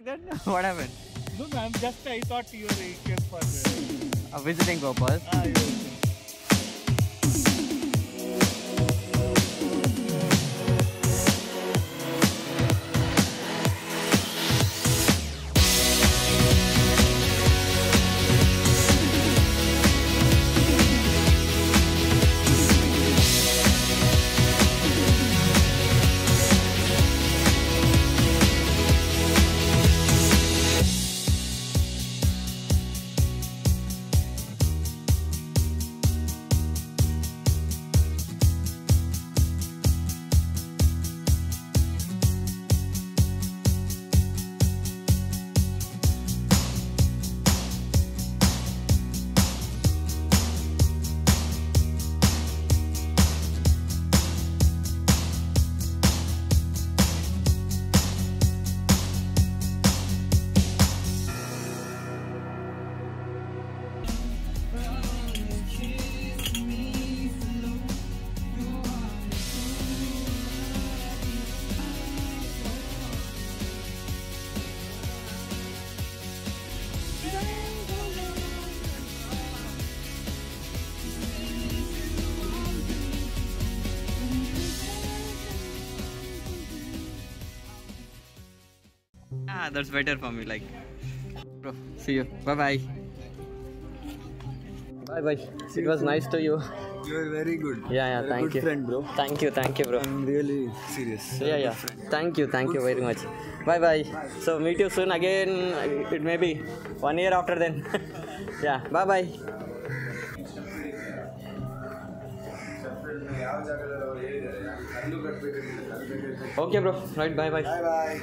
Then what happened? No, no, I thought you were came for A visiting purpose. yes. Ah, that's better for me. Like, bro, see you. Bye bye. Bye bye. It was nice to you. You are very good. Yeah, You're thank a good you. friend, bro. Thank you, bro. I'm really serious. You're a Yeah. good friend. Thank you very much. Bye bye. So meet you soon again. It may be 1 year after then. Yeah. Bye bye. Okay, bro. Right. Bye bye. Bye bye.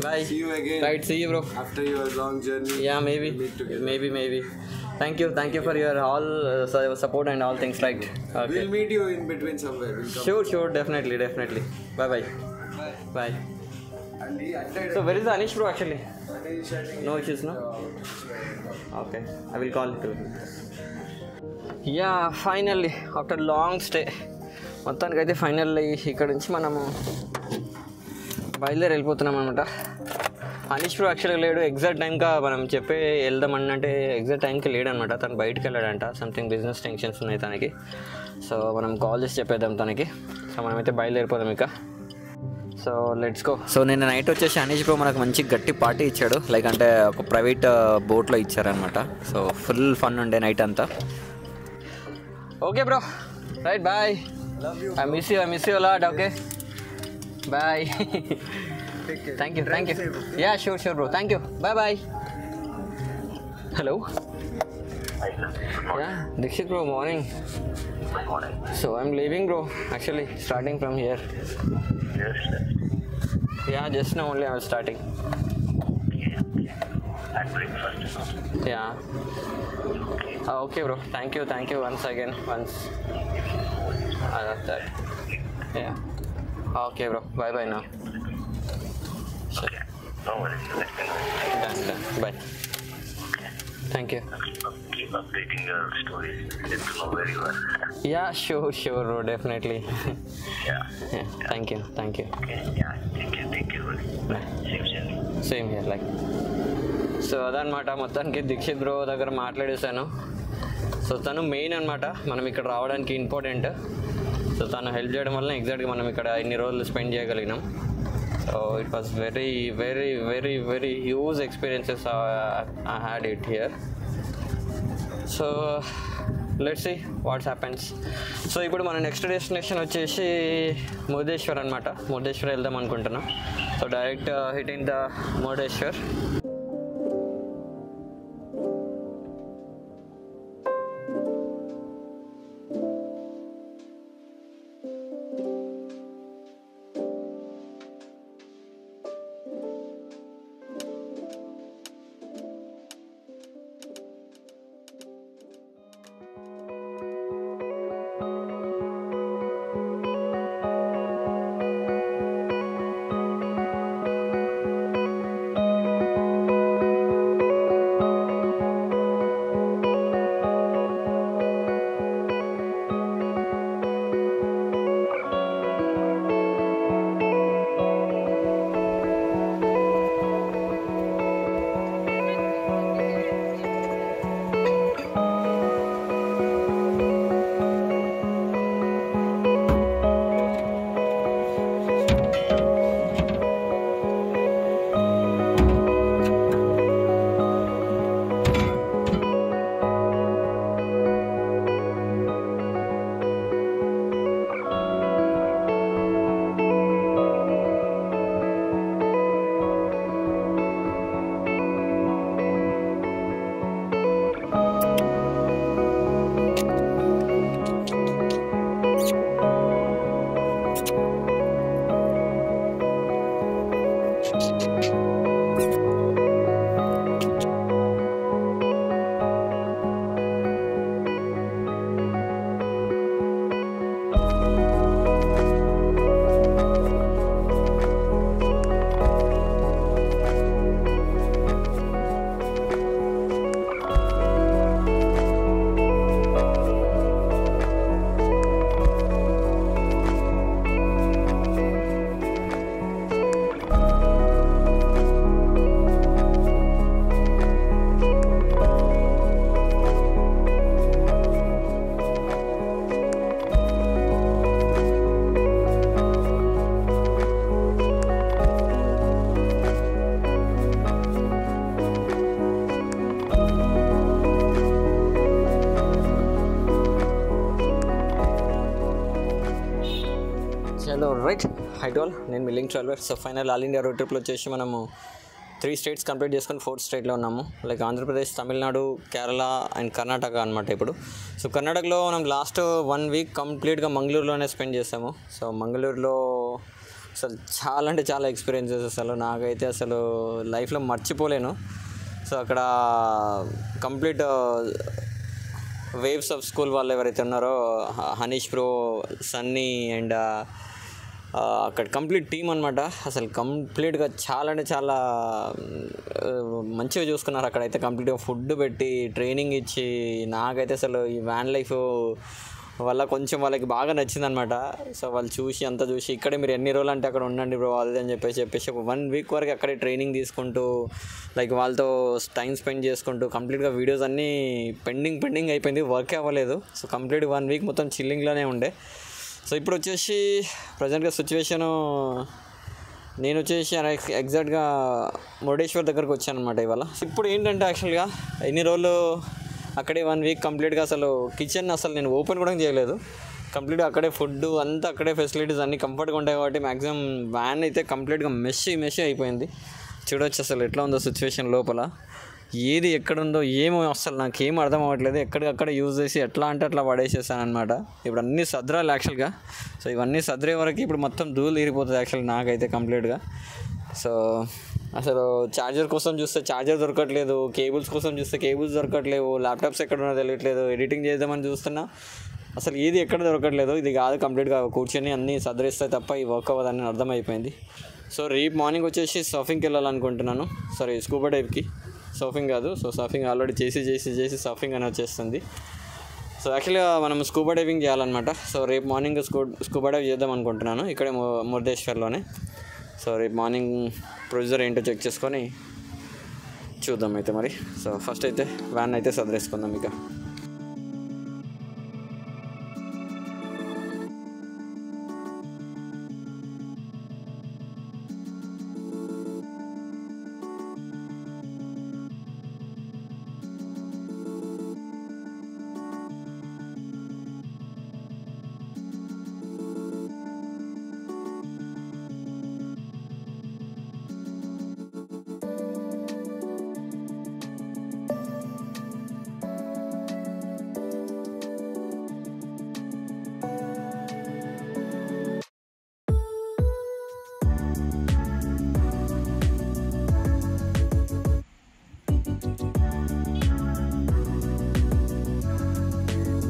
Bye. See you again. Right. See you, bro. After your long journey. Yeah, maybe. we'll meet together. Maybe. Thank you for your all support and all things. Right. Okay. We'll meet you in between somewhere. We'll come. Sure, definitely. Bye bye. Bye. So where is the Anish bro actually? No issues, no? Okay, I will call it to him. Yeah, finally, after long stay, మొత్తానికి అయితే finally ఇక్కడ నుంచి మనము బయలుదేరి వెళ్ళిపోతున్నాం అనమాట. Anish bro యాక్చువల్గా లేడు, ఎగ్జాక్ట్ టైంగా మనం చెప్పి వెళ్దామని అంటే ఎగ్జాక్ట్ టైంకి లేడు అనమాట. తను బయటకు వెళ్ళాడంట, సంథింగ్ బిజినెస్ టెన్షన్స్ ఉన్నాయి తనకి. సో మనం కాల్ చేసి చెప్పేద్దాం తనకి. సో మనమైతే బయలుదేరిపోదాం ఇక. So let's go. సో నిన్న నైట్ వచ్చేసి అనీష్ బ్రో మనకు మంచి గట్టి పార్టీ ఇచ్చాడు, లైక్ అంటే ఒక ప్రైవేట్ బోట్లో ఇచ్చారనమాట. సో ఫుల్ ఫన్ ఉండే నైట్ అంతా. Okay bro, right, bye. I miss you a lot. Okay, bye. Take care. Thank you. Yeah, sure bro, thank you. Bye. Hello. Yeah, Dikshit bro, morning. So I'm leaving bro, actually starting from here. Yes. Yeah, just now only I was starting. And breakfast. Yeah. Okay bro, thank you once again. That. Yeah. Okay bro, bye now. Sure. No worries. Done. Bye. Thank you. Keep updating your stories. Let us know where you are. Yeah, sure bro, definitely. Yeah. Yeah, thank you. Okay. Yeah. Thank you. Bye. Same here, like. So అదనమాట, మొత్తానికి Dixit bro దగ్గర మాట్లాడేశాను. So తను main అనమాట మనం ఇక్కడ రావడానికి important. So తను help చేయడం వల్ల ఎగ్జాక్ట్గా మనం ఇక్కడ ఇన్ని రోజులు స్పెండ్ చేయగలిగినాం. So it was very huge experiences I had it here. So let's see what's happens. సో ఇప్పుడు మన నెక్స్ట్ డెస్టినేషన్ వచ్చేసి మురుడేశ్వర్ అనమాట. మురుడేశ్వర్ వెళ్దాం అనుకుంటున్నాం. So direct hit in the Murudeshwar. Hi to all, నేను మీ link traveller. So final all India road ట్రిప్లో వచ్చేసి మనము 3 స్టేట్స్ కంప్లీట్ చేసుకొని 4th స్టేట్లో ఉన్నాము. లైక్ ఆంధ్రప్రదేశ్, తమిళనాడు, కేరళ అండ్ కర్ణాటక అనమాట ఇప్పుడు. సో కర్ణాటకలో మనం లాస్ట్ 1 వీక్ కంప్లీట్గా మంగళూరులోనే స్పెండ్ చేసాము. సో మంగళూరులో అసలు చాలా అంటే చాలా ఎక్స్పీరియన్సెస్ అసలు నాకైతే అసలు లైఫ్లో మర్చిపోలేను. సో అక్కడ కంప్లీట్ వేవ్స్ ఆఫ్ స్కూల్ వాళ్ళు ఎవరైతే ఉన్నారో హనీష్ బ్రో, సన్నీ అండ్ అక్కడ కంప్లీట్ టీమ్ అనమాట. అసలు కంప్లీట్గా చాలా అంటే చాలా మంచిగా చూసుకున్నారు అక్కడైతే. కంప్లీట్గా ఫుడ్ పెట్టి ట్రైనింగ్ ఇచ్చి నాకైతే అసలు ఈ వ్యాన్ లైఫ్ వల్ల కొంచెం వాళ్ళకి బాగా నచ్చిందనమాట. సో వాళ్ళు చూసి అంతా చూసి ఇక్కడే మీరు ఎన్ని రోజులు అంటే అక్కడ ఉండండి బ్రో అది అని చెప్పేసి 1 వీక్ వరకు అక్కడే ట్రైనింగ్ తీసుకుంటూ లైక్ వాళ్ళతో టైం స్పెండ్ చేసుకుంటూ కంప్లీట్గా వీడియోస్ అన్నీ పెండింగ్ అయిపోయింది, వర్క్ అవ్వలేదు. సో కంప్లీట్ 1 వీక్ మొత్తం చిల్లింగ్లోనే ఉండే. సో ఇప్పుడు వచ్చేసి ప్రజెంట్గా సిచ్యువేషను నేను వచ్చేసి ఎగ్జాక్ట్గా మురుడేశ్వర్ దగ్గరకు వచ్చాను అనమాట ఇవాళ. ఇప్పుడు ఏంటంటే యాక్చువల్గా ఎన్ని రోజులు అక్కడే 1 వీక్ కంప్లీట్గా అసలు కిచెన్ అసలు నేను ఓపెన్ కూడా చేయలేదు. కంప్లీట్గా అక్కడే ఫుడ్ అంతా అక్కడే ఫెసిలిటీస్ అన్నీ కంఫర్ట్గా ఉంటాయి కాబట్టి మ్యాక్సిమం వ్యాన్ అయితే కంప్లీట్గా మెషీ అయిపోయింది. చూడవచ్చు అసలు ఎట్లా ఉందో సిచ్యువేషన్ లోపల, ఏది ఎక్కడుందో ఏమో అసలు నాకేం అర్థం అవ్వట్లేదు. ఎక్కడికక్కడ యూజ్ చేసి ఎట్లా అంటే అట్లా పడేసేసాను అనమాట. ఇప్పుడు అన్నీ సదరాలి యాక్చువల్గా. సో ఇవన్నీ సదరే వరకు ఇప్పుడు మొత్తం ధూళి తీరిపోతుంది యాక్చువల్గా నాకైతే కంప్లీట్గా. సో అసలు ఛార్జర్ కోసం చూస్తే ఛార్జర్ దొరకట్లేదు, కేబుల్స్ కోసం చూస్తే కేబుల్స్ దొరకట్లేవు, ల్యాప్టాప్స్ ఎక్కడ ఉన్నదో తెలియట్లేదు, ఎడిటింగ్ చేద్దామని చూస్తున్నా అసలు ఏది ఎక్కడ దొరకట్లేదు. ఇది కాదు కంప్లీట్గా కూర్చొని అన్నీ సదరిస్తాయి తప్ప ఈ వర్క్ అవ్వదని అర్థమైపోయింది. సో రేపు మార్నింగ్ వచ్చేసి సర్ఫింగ్కి వెళ్ళాలనుకుంటున్నాను. సారీ, స్కూబా డైవ్కి. సర్ఫింగ్ కాదు, సో సర్ఫింగ్ ఆల్రెడీ చేసి సర్ఫింగ్ అని వచ్చేస్తుంది. సో యాక్చువల్గా మనం స్కూబా డైవింగ్ చేయాలన్నమాట. సో రేపు మార్నింగ్ స్కూబా డైవ్ చేద్దాం అనుకుంటున్నాను ఇక్కడే మురుడేశ్వర్లోనే. సో రేపు మార్నింగ్ ప్రొసీజర్ ఏంటో చెక్ చేసుకొని చూద్దాం అయితే మరి. సో ఫస్ట్ అయితే వ్యాన్ అయితే సదరేసుకుందాం ఇక.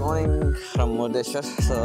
Morning from Murdeshwar. So